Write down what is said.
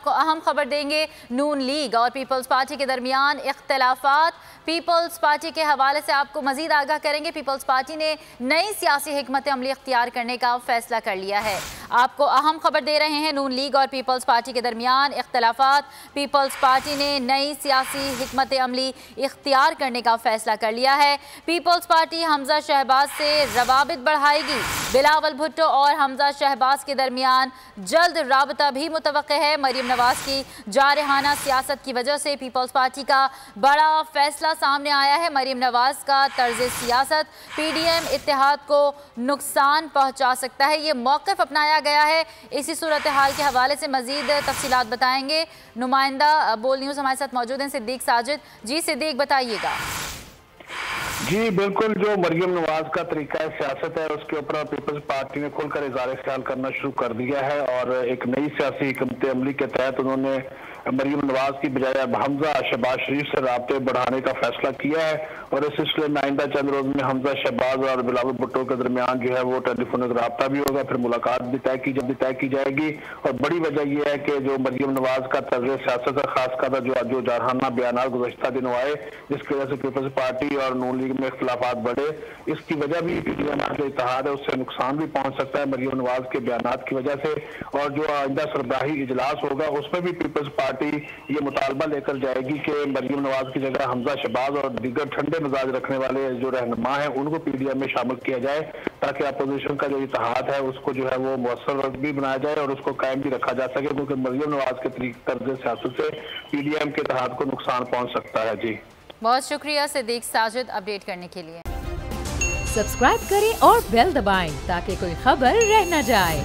को अहम खबर देंगे। नून लीग और पीपल्स पार्टी के दरमियान इख्तलाफात। पीपल्स पार्टी के हवाले से आपको मजीद आगाह करेंगे। पीपल्स पार्टी ने नई सियासी हिकमत अमली इख्तियार करने का फैसला कर लिया है। आपको अहम खबर दे रहे हैं। नून लीग और पीपल्स पार्टी के दरमियान इख्तलाफात। पीपल्स पार्टी ने नई सियासी हिकमत अमली इख्तियार करने का फैसला कर लिया है। पीपल्स पार्टी हमजा शहबाज से रवाबित बढ़ाएगी। बिलावल भुट्टो और हमजा शहबाज के दरमियान जल्द राबता भी मुतवक्के है। मरीम नवाज की जारहाना सियासत की वजह से पीपल्स पार्टी का बड़ा फैसला सामने आया है। मरीम नवाज का तर्ज सियासत पीडीएम इत्तेहाद को नुकसान पहुंचा सकता है, ये मौक़िफ़ अपनाया गया है। इसी सूरत हाल के हवाले से मजीद तफसीलात बताएंगे। नुमाइंदा बोल न्यूज़ हमारे साथ मौजूद हैं सिद्दीक साजिद। जी सिद्दीक, बताइएगा। जी बिल्कुल, जो मरियम नवाज का तरीका सियासत है उसके ऊपर पीपल्स पार्टी ने खुलकर इज़हार ख्याल करना शुरू कर दिया है और एक नई सियासी हिकमत अमली के तहत उन्होंने मरियम नवाज की बजाय अब हमजा शहबाज शरीफ से राब्ते बढ़ाने का फैसला किया है और इस सिलसिले में आइंदा चंद रोज में हमजा शहबाज और बिलावल भुट्टो के दरमियान जो है वो टेलीफोनिक रब्ता भी होगा, फिर मुलाकात भी तय की जाएगी। और बड़ी वजह यह है कि जो मरियम नवाज का तर्ज सियासत है, खासकर जो जारहाना बयान गुज़श्ता दिनों आए जिसकी वजह से पीपल्स पार्टी और नून लीग में इख्तलाफात बढ़े, इसकी वजह भी पीडीएम जो इत्तेहाद है उससे नुकसान भी पहुंच सकता है मरियम नवाज के बयानात की वजह से। और जो आइंदा सरबराही इजलास होगा उसमें भी पीपल्स पार्टी ये मुतालबा लेकर जाएगी कि मरियम नवाज की जगह हमजा शहबाज और दीगर ठंडे मिजाज रखने वाले जो रहनुमा हैं उनको पीडीएम में शामिल किया जाए, ताकि अपोजिशन का जो इत्तेहाद है उसको जो है वो मुअस्सर भी बनाया जाए और उसको कायम भी रखा जा सके, क्योंकि मरियम नवाज के तर्ज सियासत से पीडीएम के इत्तेहाद को नुकसान पहुंच सकता है। जी बहुत शुक्रिया सिद्दीक साजिद अपडेट करने के लिए। सब्सक्राइब करें और बेल दबाएं ताकि कोई खबर रह न जाए।